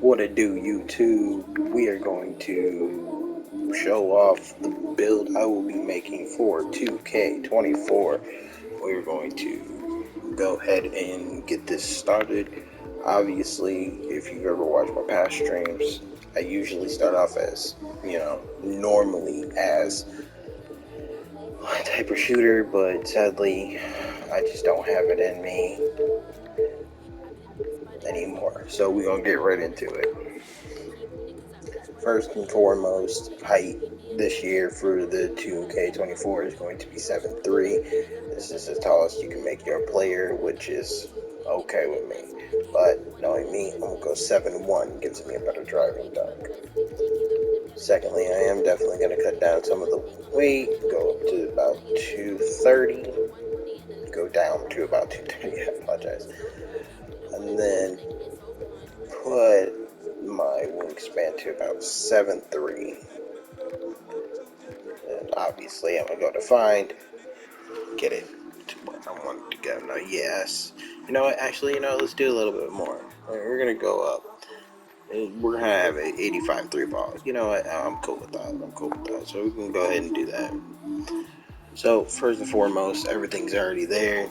What it do, YouTube? We are going to show off the build I will be making for 2K24. We're going to go ahead and get this started. Obviously, if you've ever watched my past streams, I usually start off as, normally as a type of shooter, but sadly, I just don't have it in me anymore. So we're going to get right into it. First and foremost, height this year for the 2K24 is going to be 7'3". This is the tallest you can make your player, which is okay with me. But knowing me, I'm going to go 7'1", gives me a better driving dunk. Secondly, I am definitely going to cut down some of the weight, go up to about 230, go down to about 230, I apologize. And then put my wingspan to about 7'3". And obviously I'm gonna go to find, get it to what I want to go. Now, yes. You know what? Actually, let's do a little bit more. We're gonna go up. We're gonna have an 85 3 ball. You know what? I'm cool with that. So we can go ahead and do that. So first and foremost, everything's already there.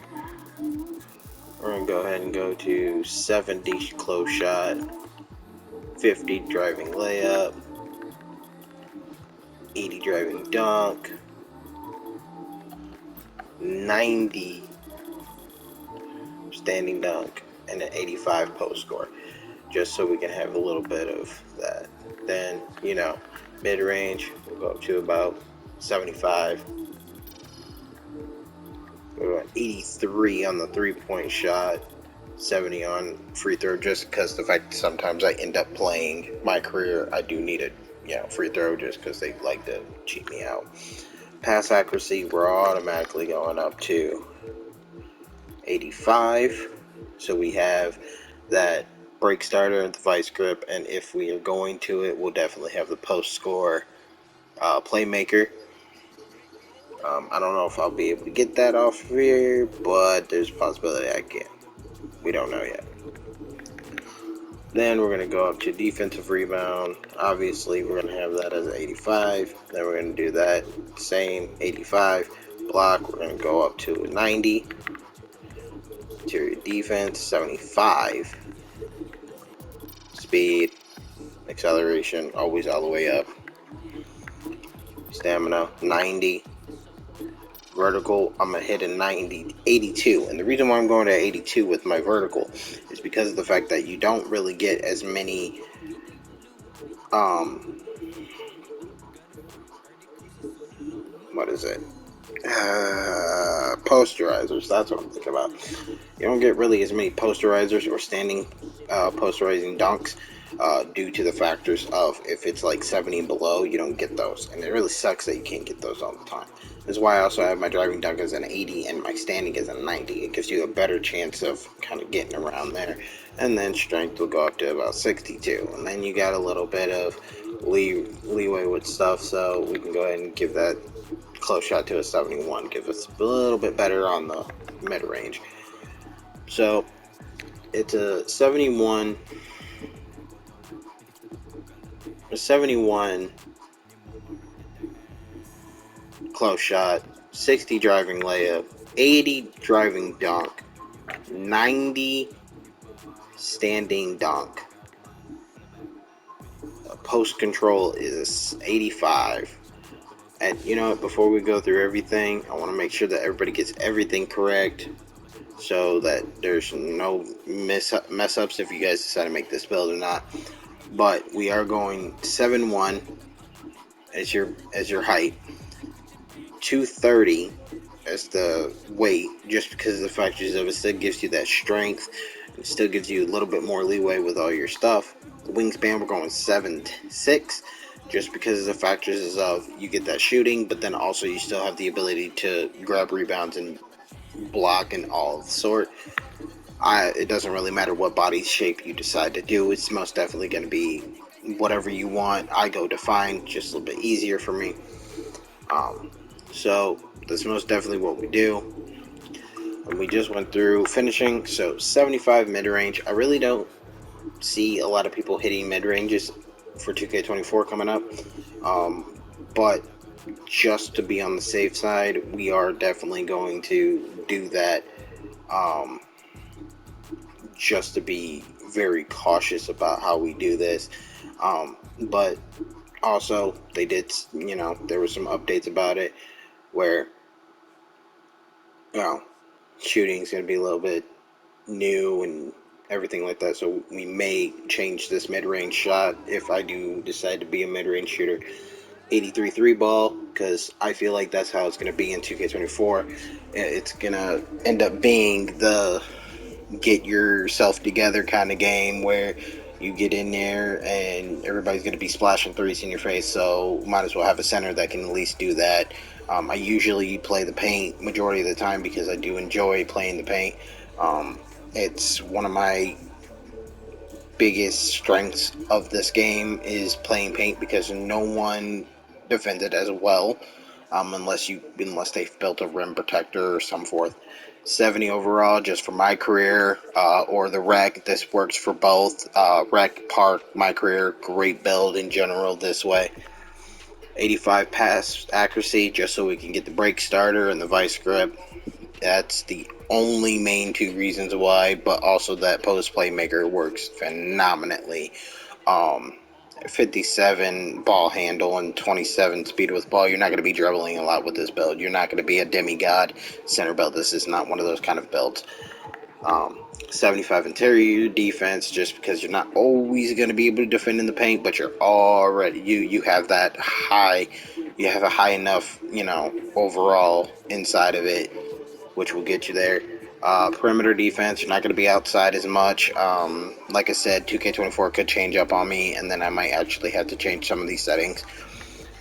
We're gonna go ahead and go to 70 close shot, 50 driving layup, 80 driving dunk, 90 standing dunk, and an 85 post score, just so we can have a little bit of that. Then, mid-range, we'll go up to about 75. We're going 83 on the three-point shot, 70 on free throw, just because the fact that sometimes I end up playing my career, I do need a free throw just because they like to cheat me out. Pass accuracy, we're automatically going up to 85. So we have that break starter and the vice grip, and if we are going to it, we'll definitely have the post score playmaker. I don't know if I'll be able to get that off of here, but there's a possibility I can. We don't know yet. Then we're going to go up to defensive rebound. Obviously, we're going to have that as an 85. Then we're going to do that same 85. Block, we're going to go up to a 90. Interior defense, 75. Speed, acceleration, always all the way up. Stamina, 90. Vertical, I'm going to hit a 82. And the reason why I'm going to 82 with my vertical is because of the fact that you don't really get as many posterizers. That's what I'm thinking about. You don't get really as many posterizers or standing posterizing dunks due to the factors of if it's like 70 and below, you don't get those, and it really sucks that you can't get those all the time. That's why I also have my driving dunk as an 80 and my standing as a 90. It gives you a better chance of kind of getting around there. And then strength will go up to about 62, and then you got a little bit of leeway with stuff, so we can go ahead and give that close shot to a 71, give us a little bit better on the mid-range. So it's a 71 close shot, 60 driving layup, 80 driving dunk, 90 standing dunk. Post control is 85. And before we go through everything, I want to make sure that everybody gets everything correct so that there's no mess ups if you guys decide to make this build or not. But we are going 7'1" as your height, 230 as the weight, just because of the factors of it still gives you that strength. It still gives you a little bit more leeway with all your stuff. The wingspan, we're going 7'6", just because of the factors of you get that shooting, but then also you still have the ability to grab rebounds and block and all of the sort. It doesn't really matter what body shape you decide to do. It's most definitely going to be whatever you want. I go define, just a little bit easier for me. So that's most definitely what we do. And we just went through finishing. So 75 mid-range. I really don't see a lot of people hitting mid ranges for 2K24 coming up. But just to be on the safe side, we are definitely going to do that. Um, just to be very cautious about how we do this. But also, they did, there were some updates about it where, you know, shooting's going to be a little bit new and everything like that. So we may change this mid-range shot if I do decide to be a mid-range shooter. 83 3 ball, because I feel like that's how it's going to be in 2K24. It's going to end up being the get yourself together kind of game where you get in there and everybody's going to be splashing threes in your face, so might as well have a center that can at least do that. I usually play the paint majority of the time because I do enjoy playing the paint. It's one of my biggest strengths of this game is playing paint because no one defends it as well, unless they've built a rim protector or some forth. 70 overall just for my career, or the rec. This works for both. Rec, park, my career, great build in general this way. 85 pass accuracy just so we can get the break starter and the vice grip. That's the only main two reasons why, but also that post playmaker works phenomenally. 57 ball handle and 27 speed with ball. You're not going to be dribbling a lot with this build. You're not going to be a demigod center build. This is not one of those kind of builds. 75 interior defense, just because you're not always going to be able to defend in the paint, but you're already you have that high. You have a high enough, overall inside of it, which will get you there. Perimeter defense, you're not going to be outside as much. Like I said, 2K24 could change up on me, and then I might actually have to change some of these settings.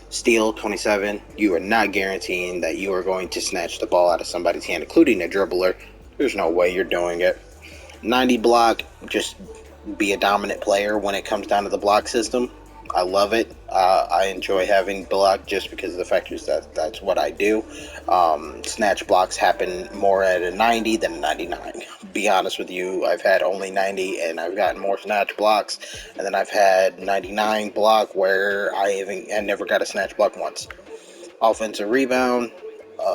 Steal, 27, you are not guaranteeing that you are going to snatch the ball out of somebody's hand, including a dribbler. There's no way you're doing it. 90 block, just be a dominant player when it comes down to the block system. I love it. I enjoy having block just because of the fact is that's what I do. Snatch blocks happen more at a 90 than a 99. Be honest with you, I've had only 90 and I've gotten more snatch blocks, and then I've had 99 block where I never got a snatch block once. Offensive rebound,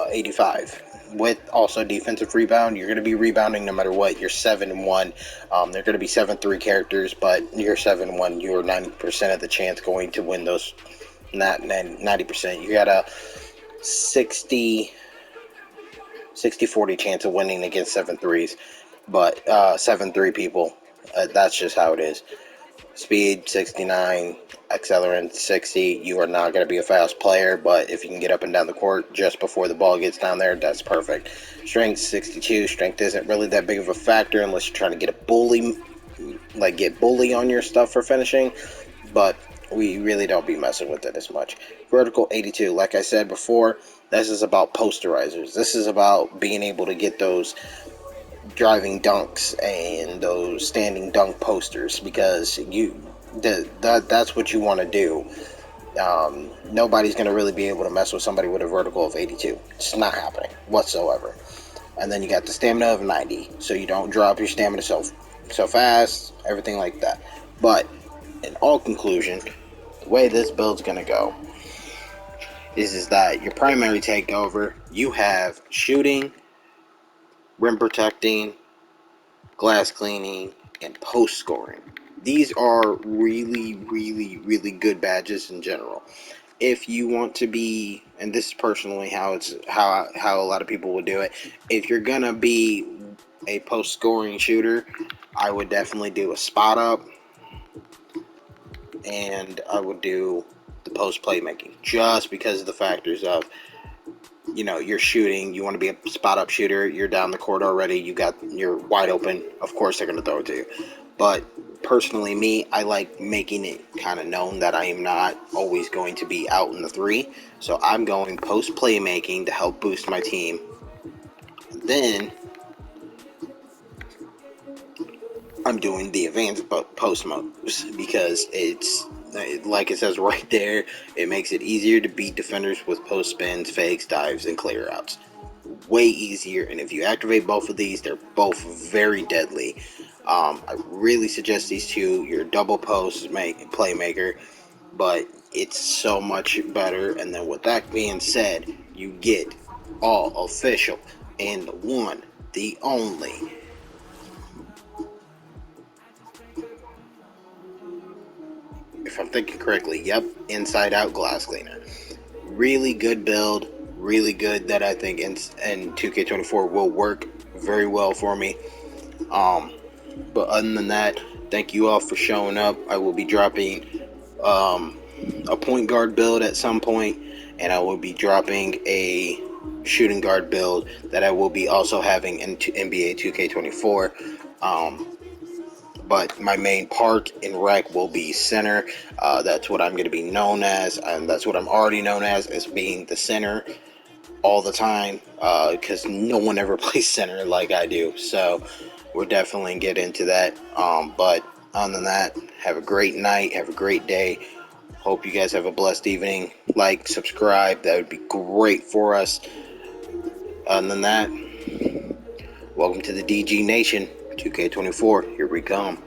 85. With also defensive rebound, you're going to be rebounding no matter what. You're 7-1. They're going to be 7-3 characters, but you're 7-1. You're 90% of the chance going to win those. Not 90%. You got a 60-40 chance of winning against 7-3s, but 7-3 people. That's just how it is. Speed 69, accelerant 60. You are not going to be a fast player, but if you can get up and down the court just before the ball gets down there, that's perfect. Strength 62. Strength isn't really that big of a factor unless you're trying to get a bully, get bully on your stuff for finishing, but we really don't be messing with it as much. Vertical 82. Like I said before, this is about posterizers. This is about being able to get those driving dunks and those standing dunk posters, because that's what you want to do. Nobody's going to really be able to mess with somebody with a vertical of 82. It's not happening whatsoever. And then you got the stamina of 90, so you don't drop your stamina so fast, everything like that. But in all conclusion, the way this build's going to go is that your primary takeover, you have shooting, rim protecting, glass cleaning, and post scoring. These are really, really, really good badges in general. If you want to be, and this is personally how a lot of people will do it, if you're gonna be a post scoring shooter, I would definitely do a spot up, and I would do the post playmaking, just because of the factors of, you're shooting, you want to be a spot up shooter, you're down the court already, you're wide open, of course they're going to throw it to you. But personally, me, I like making it kind of known that I am not always going to be out in the three, so I'm going post playmaking to help boost my team. Then I'm doing the advanced post moves, because it's like it says right there, it makes it easier to beat defenders with post spins, fakes, dives, and clear outs. Way easier, and if you activate both of these, they're both very deadly. I really suggest these two. Your double post playmaker, but it's so much better. And then with that being said, you get all official and the one, the only. If I'm thinking correctly, yep, inside out glass cleaner. Really good build, really good that I think in 2K24 will work very well for me. But other than that, thank you all for showing up. I will be dropping a point guard build at some point, and I will be dropping a shooting guard build that I will be also having in NBA 2K24. But my main park in rec will be center. That's what I'm going to be known as, and that's what I'm already known as being the center all the time, because no one ever plays center like I do. So we're definitely get into that. But other than that, have a great night, have a great day. Hope you guys have a blessed evening. Like, subscribe, that would be great for us. Other than that, welcome to the DG Nation 2K24. Here we come.